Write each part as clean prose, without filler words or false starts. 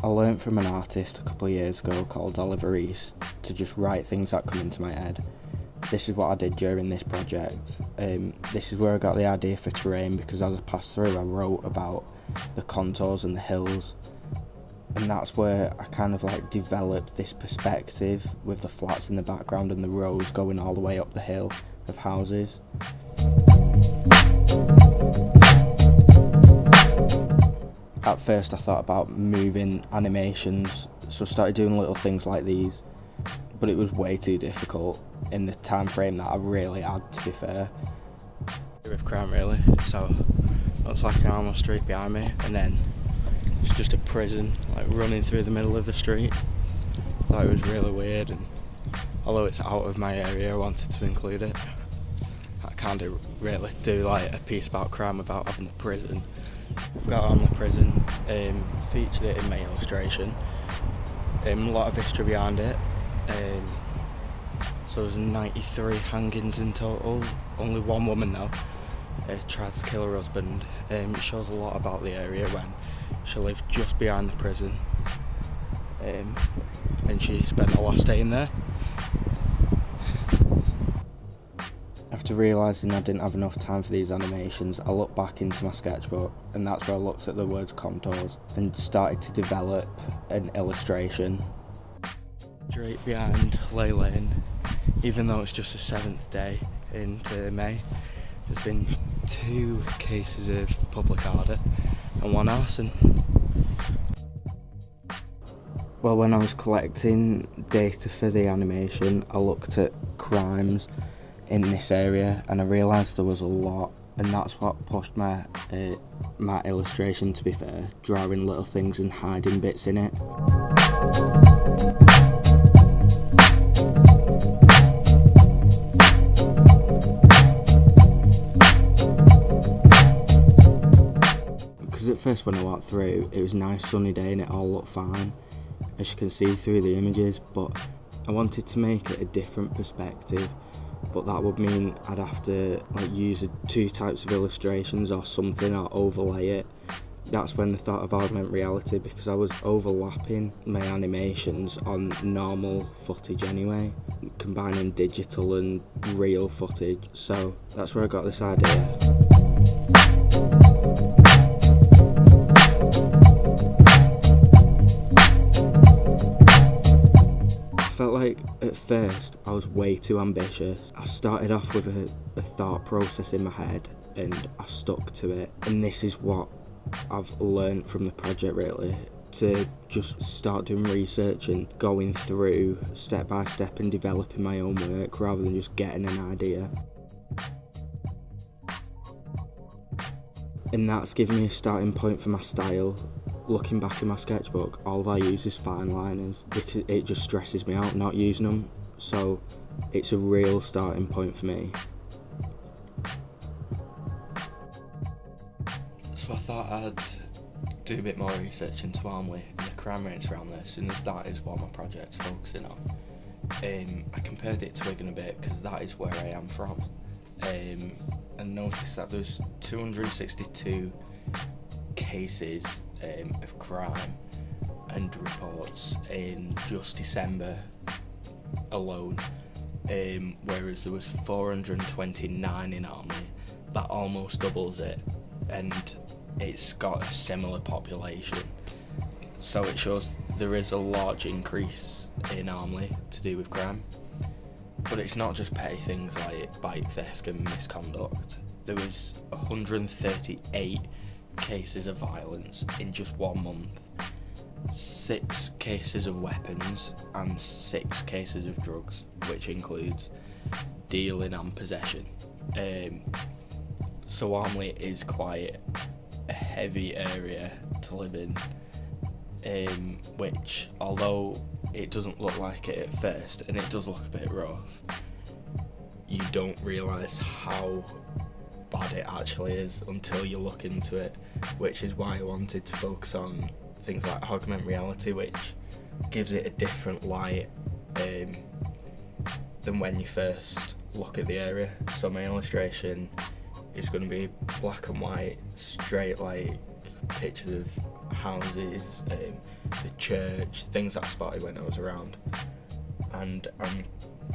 I learnt from an artist a couple of years ago called Oliver East to just write things that come into my head. This is what I did during this project. This is where I got the idea for terrain, because as I passed through I wrote about the contours and the hills, and that's where I kind of like developed this perspective with the flats in the background and the rows going all the way up the hill of houses. At first I thought about moving animations, so I started doing little things like these, but it was way too difficult in the time frame that I really had, to be fair. With crime really, so looks like an armley street behind me, and then it's just a prison like running through the middle of the street. I thought it was really weird, and although it's out of my area I wanted to include it. I can't really do like a piece about crime without having the prison. I've got Armley Prison, featured it in my illustration, a lot of history behind it, so there's 93 hangings in total, only one woman though tried to kill her husband. It shows a lot about the area when she lived just behind the prison, and she spent the last day in there. After realising I didn't have enough time for these animations, I looked back into my sketchbook, and that's where I looked at the words contours and started to develop an illustration. Straight behind Ley Lane, even though it's just the 7th day into May, there's been 2 cases of public order and 1 arson. Well, when I was collecting data for the animation, I looked at crimes in this area and I realised there was a lot, and that's what pushed my illustration, to be fair, drawing little things and hiding bits in it. Because at first when I walked through it was a nice sunny day and it all looked fine, as you can see through the images, but I wanted to make it a different perspective. But that would mean I'd have to like use 2 types of illustrations or something, or overlay it. That's when the thought of augmented reality, because I was overlapping my animations on normal footage anyway, combining digital and real footage, so that's where I got this idea. I felt like at first I was way too ambitious. I started off with a thought process in my head and I stuck to it, and this is what I've learned from the project really, to just start doing research and going through step by step and developing my own work rather than just getting an idea. And that's given me a starting point for my style. Looking back in my sketchbook, all I use is fine liners because it just stresses me out not using them, so it's a real starting point for me. So I thought I'd do a bit more research into Armley and the crime rates around there, since that is what my project's focusing on. I compared it to Wigan a bit because that is where I am from, and noticed that there's 262 cases of crime and reports in just December alone, whereas there was 429 in Armley. That almost doubles it, and it's got a similar population, so it shows there is a large increase in Armley to do with crime. But it's not just petty things like bike theft and misconduct. There was 138 cases of violence in just 1 month, 6 cases of weapons and 6 cases of drugs, which includes dealing and possession. So Armley is quite a heavy area to live in, which, although it doesn't look like it at first and it does look a bit rough, you don't realise how bad it actually is until you look into it, which is why I wanted to focus on things like augmented reality, which gives it a different light than when you first look at the area. So my illustration is going to be black and white, straight like pictures of houses, the church, things that I spotted when I was around. And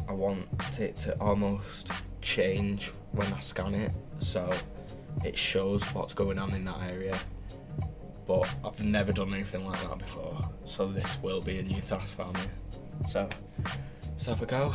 I want it to almost change when I scan it, so it shows what's going on in that area. But I've never done anything like that before, so this will be a new task for me. So let's have a go.